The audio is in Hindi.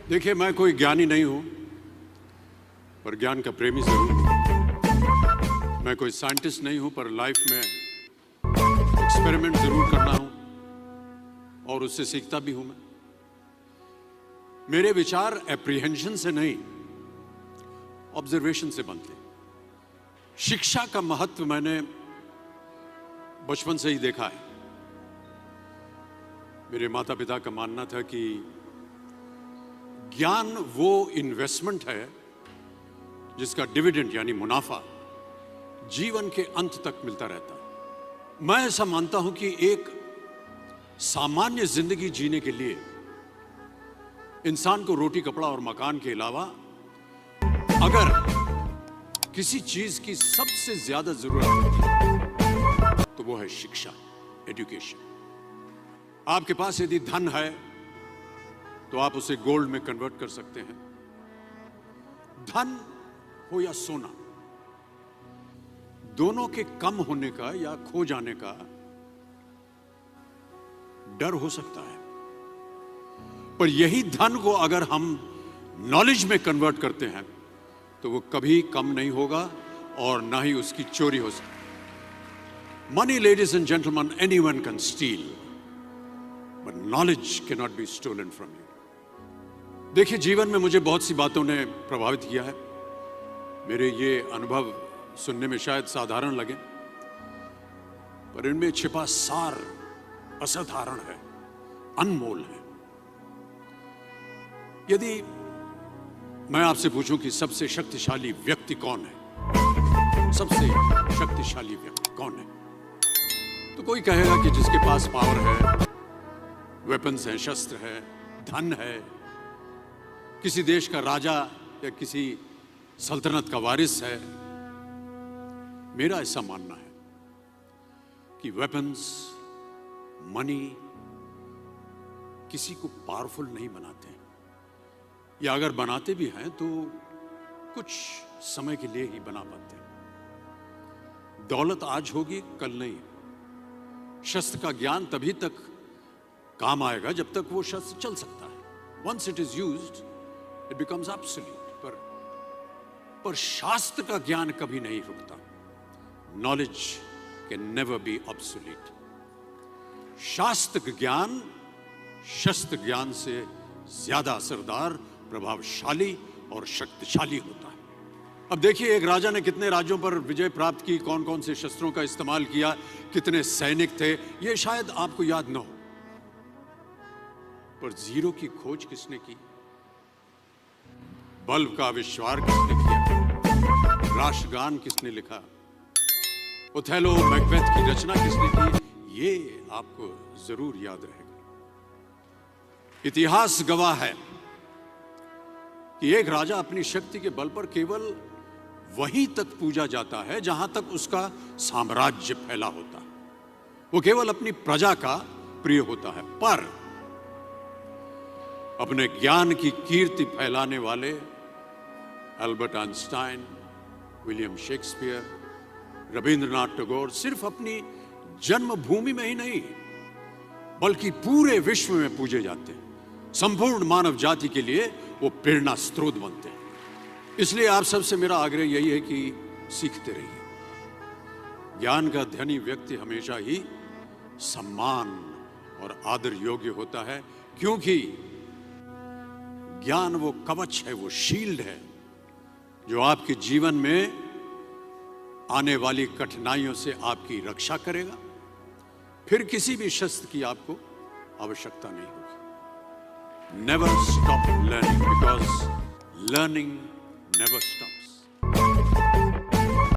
देखिए, मैं कोई ज्ञानी नहीं हूं, पर ज्ञान का प्रेमी जरूर हूं। मैं कोई साइंटिस्ट नहीं हूं, पर लाइफ में एक्सपेरिमेंट जरूर करना हूं और उससे सीखता भी हूं। मेरे विचार एप्रीहेंशन से नहीं, ऑब्जर्वेशन से बनते। शिक्षा का महत्व मैंने बचपन से ही देखा है। मेरे माता पिता का मानना था कि ज्ञान वो इन्वेस्टमेंट है जिसका डिविडेंड यानी मुनाफा जीवन के अंत तक मिलता रहता है। मैं ऐसा मानता हूं कि एक सामान्य जिंदगी जीने के लिए इंसान को रोटी, कपड़ा और मकान के अलावा अगर किसी चीज की सबसे ज्यादा जरूरत है तो वो है शिक्षा, एजुकेशन। आपके पास यदि धन है तो आप उसे गोल्ड में कन्वर्ट कर सकते हैं। धन हो या सोना, दोनों के कम होने का या खो जाने का डर हो सकता है, पर यही धन को अगर हम नॉलेज में कन्वर्ट करते हैं तो वो कभी कम नहीं होगा और ना ही उसकी चोरी हो सकती। Money, ladies and gentleman, anyone can steal, but knowledge can not be stolen from you. देखिए, जीवन में मुझे बहुत सी बातों ने प्रभावित किया है। मेरे ये अनुभव सुनने में शायद साधारण लगे, पर इनमें छिपा सार असाधारण है, अनमोल है। यदि मैं आपसे पूछूं कि सबसे शक्तिशाली व्यक्ति कौन है, सबसे शक्तिशाली व्यक्ति कौन है, तो कोई कहेगा कि जिसके पास पावर है, वेपन्स हैं, शस्त्र है, धन है, किसी देश का राजा या किसी सल्तनत का वारिस है। मेरा ऐसा मानना है कि वेपन्स, मनी किसी को पावरफुल नहीं बनाते, या अगर बनाते भी हैं तो कुछ समय के लिए ही बना पाते हैं। दौलत आज होगी, कल नहीं। शस्त्र का ज्ञान तभी तक काम आएगा जब तक वो शस्त्र चल सकता है। Once it is used it becomes absolute. पर शास्त्र का ज्ञान कभी नहीं रुकता। Knowledge can never be obsolete. शास्त्र ज्ञान शस्त्र ज्ञान से ज्यादा असरदार, प्रभावशाली और शक्तिशाली होता है। अब देखिए, एक राजा ने कितने राज्यों पर विजय प्राप्त की, कौन कौन से शस्त्रों का इस्तेमाल किया, कितने सैनिक थे, यह शायद आपको याद न हो, पर जीरो की खोज किसने की, बल्ब का आविष्कार किसने किया, राष्ट्रगान किसने लिखा, ओथेलो मैकबेथ की रचना किसने की, ये आपको जरूर याद रहेगा। इतिहास गवाह है कि एक राजा अपनी शक्ति के बल पर केवल वहीं तक पूजा जाता है जहां तक उसका साम्राज्य फैला होता है। वो केवल अपनी प्रजा का प्रिय होता है। पर अपने ज्ञान की कीर्ति फैलाने वाले Albert Einstein, William Shakespeare, Rabindranath Tagore सिर्फ अपनी जन्मभूमि में ही नहीं बल्कि पूरे विश्व में पूजे जाते हैं। संपूर्ण मानव जाति के लिए वो प्रेरणा स्रोत बनते हैं। इसलिए आप सबसे मेरा आग्रह यही है कि सीखते रहिए। ज्ञान का धनी व्यक्ति हमेशा ही सम्मान और आदर योग्य होता है, क्योंकि ज्ञान वो कवच है, वो शील्ड है जो आपके जीवन में आने वाली कठिनाइयों से आपकी रक्षा करेगा। फिर किसी भी शस्त्र की आपको आवश्यकता नहीं होगी। Never stop learning, because learning never stops.